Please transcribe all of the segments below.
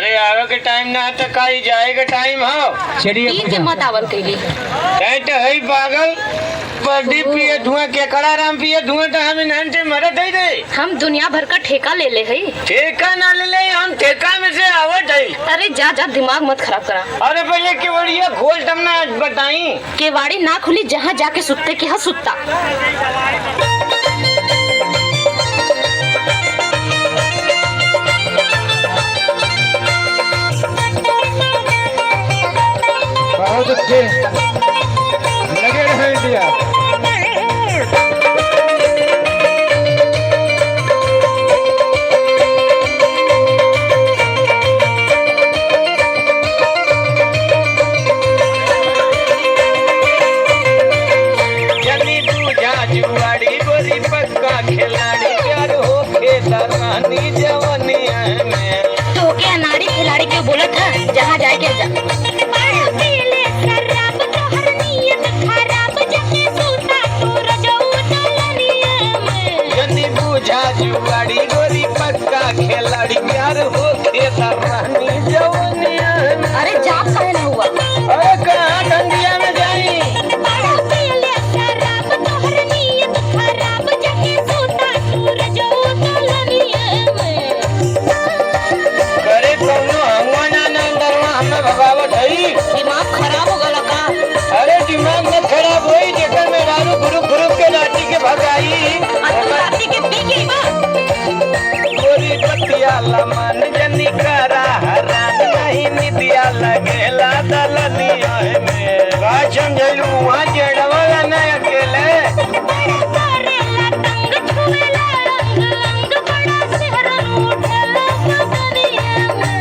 अरे आवे के टाइम ना तो काई जाए के टाइम हो। चलिए ई के मत आवल कइली। कहीं तो है पागल बड़ी पिए धुआं के कड़ा राम पिए धुआं तो हम इन्हन से मदद दे दे। हम दुनिया भर का ठेका ले ले हई। ठेका ना ले ले हम ठेका में से आवत है। अरे जा जा दिमाग मत खराब करा। अरे पहले केवड़िया खोल तब ना बताई। केवाड़ी ना खुली जहाँ जाके सुत्ते के हा सुत्ता। बहुत अच्छे लगे रहे इंडिया। जल्दी पूजा जुआड़ी गोरी पक्का खिलाड़ी प्यार हो खेला रानी जवनिया में। तो के अनाड़ी खिलाड़ी के बोलत है जहाँ जाए के जा। जल्दी पूजा जुआड़ी गोरी पक्का खिलाड़ी प्यार हो खेला रानी जवनिया में। अरे जा कहे न हुआ। अरे कहाँ ठंडिया में जाई। करे कौनो हवा ना ना अंदरवा हमें भगावत है। दिमाग खराब हो गला का। अरे दिमाग में खराब होई जेकर में दारू गुरु के लाठी के भगाई। राती के पी के बा। गोरी पतिया लमन जनी करा हरान नहीं निदिया लगेला दलनिया में। का समझलू वहाँ जेड़वाला न अकेले।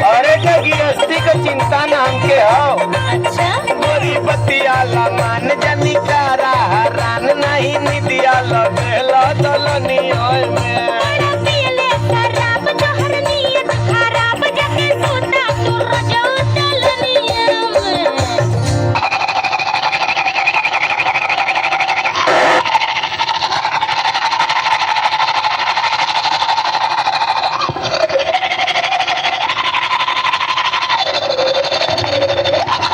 अरे तो गिरस्ती का चिंता न हमके हो। अच्छा गोरी पतिया लमन जनी करा हरान नहीं निदिया लगेला दलनिया में।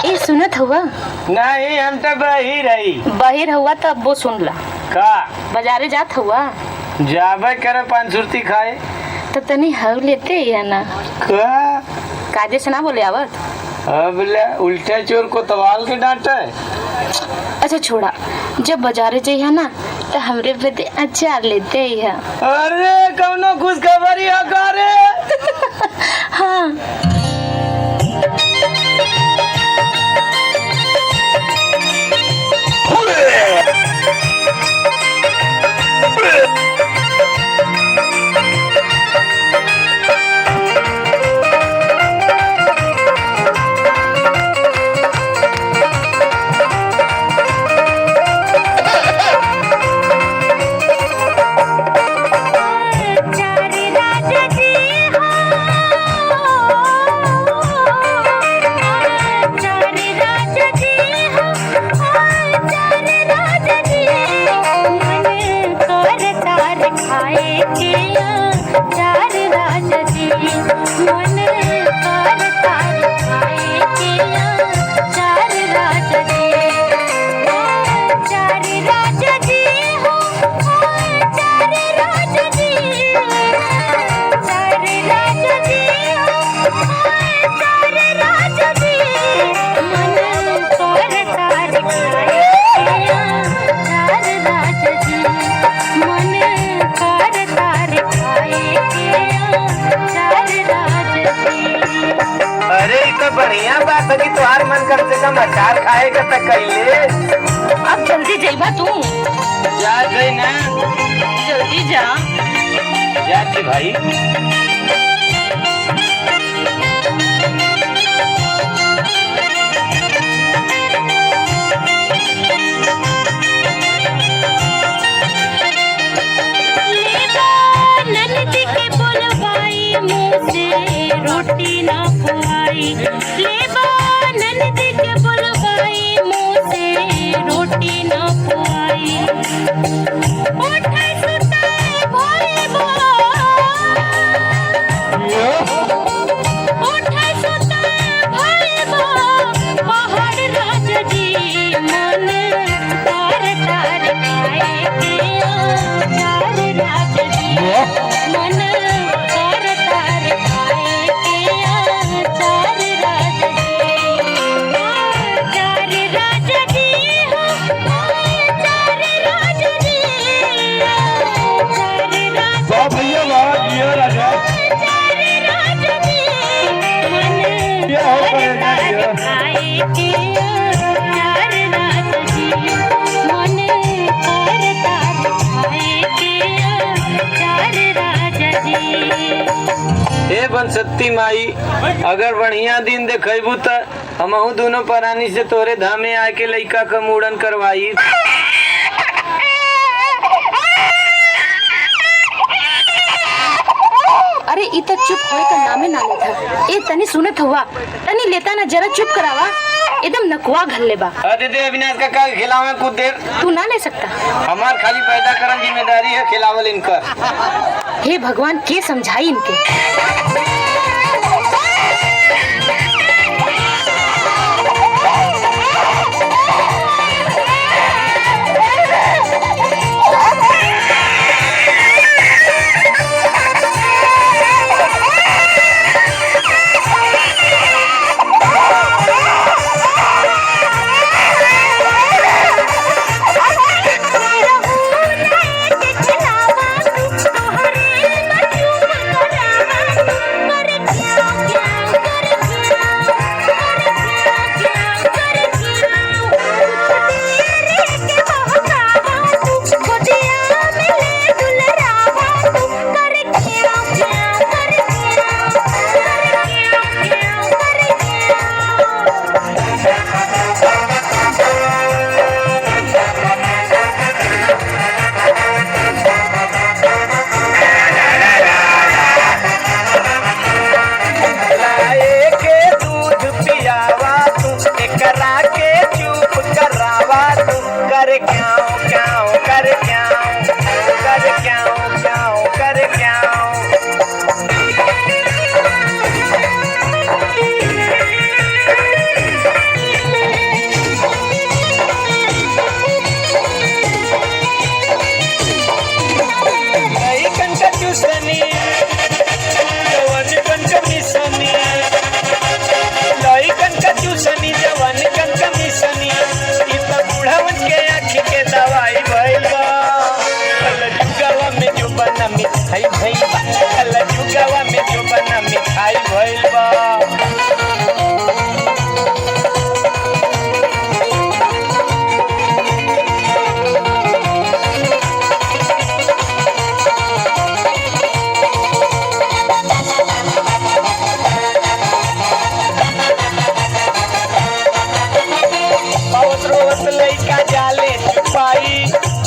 ये सुनत हुआ। नहीं हम तो बही रही। बाहर हुआ तब वो सुन ला। का बाजारे जात हुआ जाबे करे पान सुरती खाए। तो तनी हव लेते है ना। का काजे से ना बोले आवत। अब ले उल्टे चोर को तवाल के डांटे। अच्छा छोड़ा, जब बाजारे जाइए ना तो हमरे बदे अचार लेते है। अरे कौनो खुशखबरी है का रे। हाँ बढ़िया बात है कि तुम्हार मन कर से कम अचार खाएगा तो कैले। अब जल्दी जाइबा तू। जा गई ना जल्दी जा। जा भाई। रोटी ना खुआई लेबा ननद के बुलवाई मुँह से रोटी ना खुआई उठे सुताए भोरे भोर उठे के चार रात जी मन करता दिखाए के चार राजा जी। ए बनसती माई, अगर बढ़िया दिन देखबू त हमहू दोनों प्राणी से तोरे धामे आके लइका का मुड़न करवाई। अरे इ त चुप होए का नामे ना लेता। ए तनी सुनत हुआ, तनी लेता ना, जरा चुप करावा, एकदम नकवा घल्ले बा। अरे दे अविनाश का खिलावे कुछ देर। तू ना ले सकता। हमार खाली पैदा करन जिम्मेदारी है, खिलावल इनकर। हे भगवान, के समझाई इनके।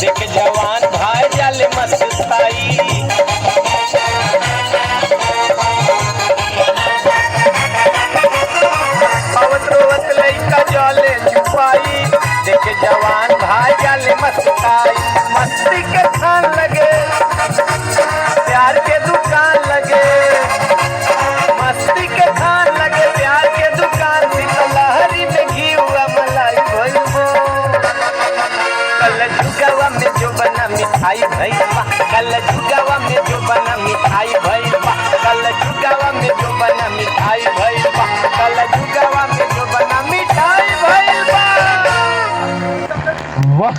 देख जवान भाई जाले मस्ताई। आवत रोवत लइका जाले छुपाई, देख जवान भाई जाले मस्ताई। मस्ती के खान लगे, प्यार के दुकान लगे, मस्ती के खान लगे, प्यार के दुकान। लहरी में घी हुआ मलाई भइबो, कल जुगावा में जो बना मिठाई भइबा, कल जुगावा में जो बना मिठाई भइबा, कल जुगावा में जो बना मिठाई भइबा, कल जुगावा में जो बना मिठाई भइबा। वाह।